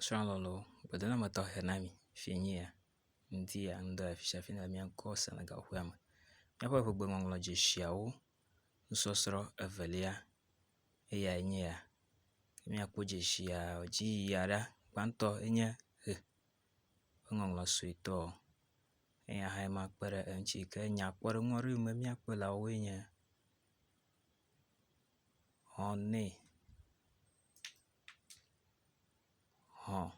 Shalolo, badala mata henami, finyia, ndia ndo fisha fina miankosa na gahwema. Miapa pugbengon lo jeshiawo, nsosro avelia, eya nyea. Miapo jeshia, oji yara, kwanto enya, ngong lo suito. Eya haima pere enchike, nyakpore ngori ume miapo la wenya. Hone. Hon.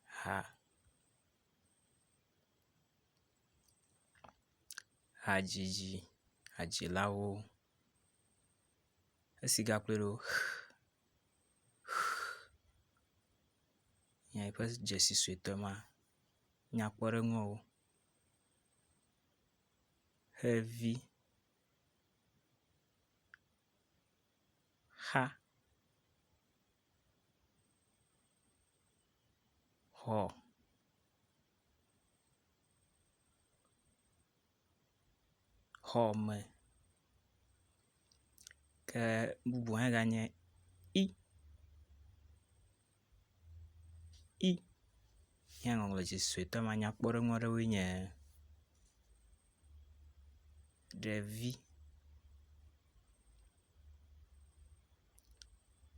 Ha. Hajiji. Hajilawo. Esiga plero. Nya ipas jesi suito ma. Nyakpore ngo. Heavy. Ha. Ho. Home. Ke bubu ganye I. Yang ngolo jesi suito ma nyakpore ngore winya. Devi.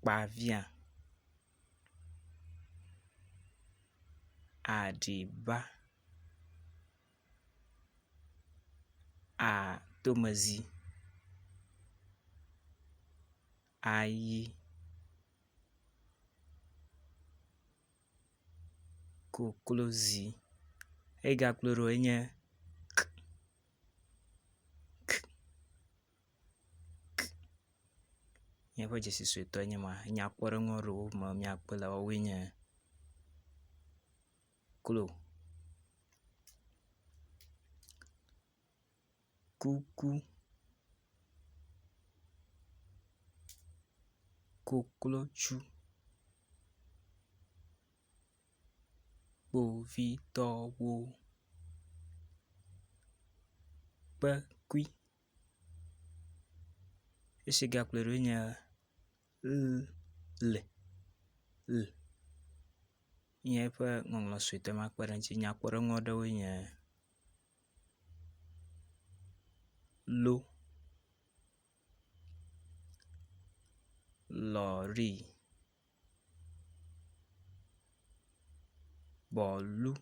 Bavia. Adiba. Tomazi. Ayi. Koklozi. Ega ploro enye. Nyapa jesi suito enye ma. Nyakpore ngoro ma miakpela winya. Klo. Kuku. Koklochu. Bovitowo. Bakui. Esiga plero nya. Le. Nyapa ngonglo suito ma kparanchi nyakpore ngodo winya. Lo. Lori. Bolu.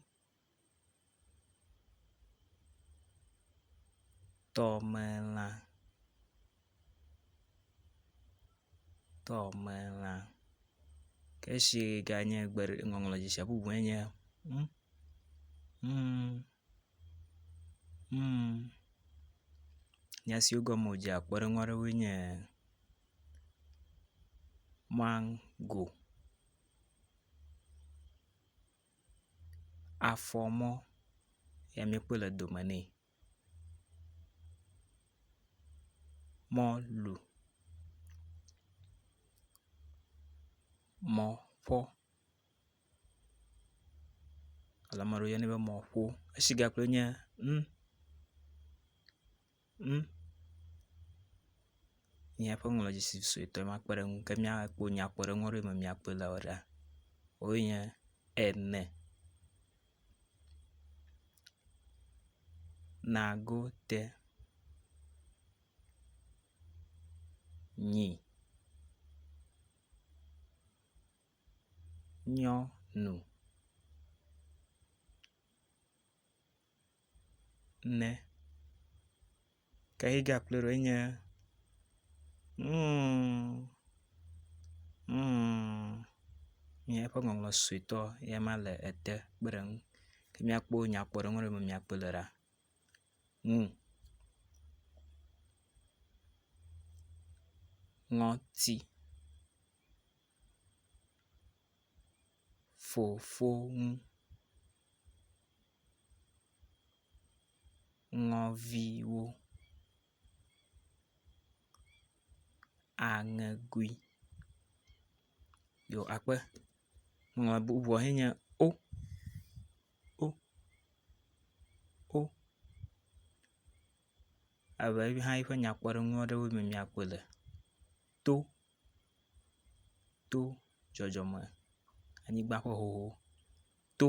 Tomela. Keshi ganye gber ngonglo jesi abubu enye. Nyasi ugo moja kpore ngore winya. Mango. Afomo. Yami kwela domane. Molu. Mopo. Alamaro yani ba mopo. Esiga plero nya. Nyapa ngolo jesi suito ma kpere kemia po nyakpore ngore ma miakpela ora. Oinya ene. Nagote. Nyi. Nyonu. Ne. Kahiga plero enya. Nyapa ngonglo suito yamale ete kpere kemia po nyakpore ngore ma miakpela ora. Ngoti. Fofo. Ngoviwo. Angegui. Yo akpe. Bubu henya o. ave hã yiƒe nyakpɔɖeŋu aɖewo me míakpɔe le to, dzɔdzɔme anyigba ƒe xoxo, to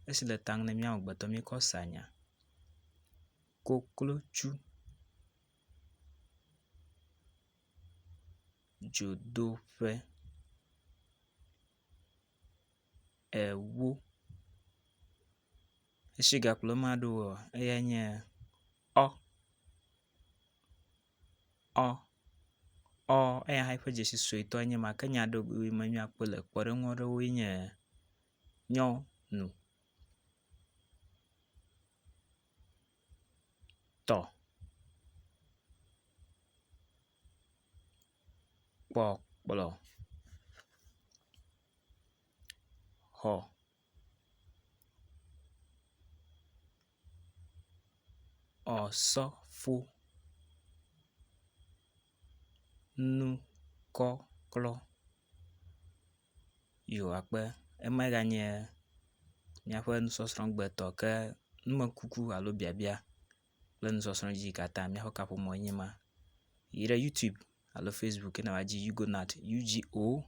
esi le taŋ ne mía amegbetɔ míkɔ sea nya, koklotsu, dzodoƒe, ewo, esi gakplɔe ma ɖo eya nye eya hã ƒe dzesi suetɔ nye ma, ke nya ɖewo me míakpɔe le kpɔɖeŋu aɖewoe nye nyɔnu, tɔ, kpɔkplɔ, xɔ, osɔfo, nukɔklɔ. Yo akpe ema ganye míaƒe nusɔsrɔ̃ gbetɔ ke numekuku alo biabia kple nusɔsrɔ̃ dzi katã míaƒe kaƒomɔ nye ma. Yi ɖe YouTube alo Facebook ena wadzi Ugonat UGONAYT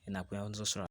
ena kpɔ míaƒe nusɔsrɔ̃.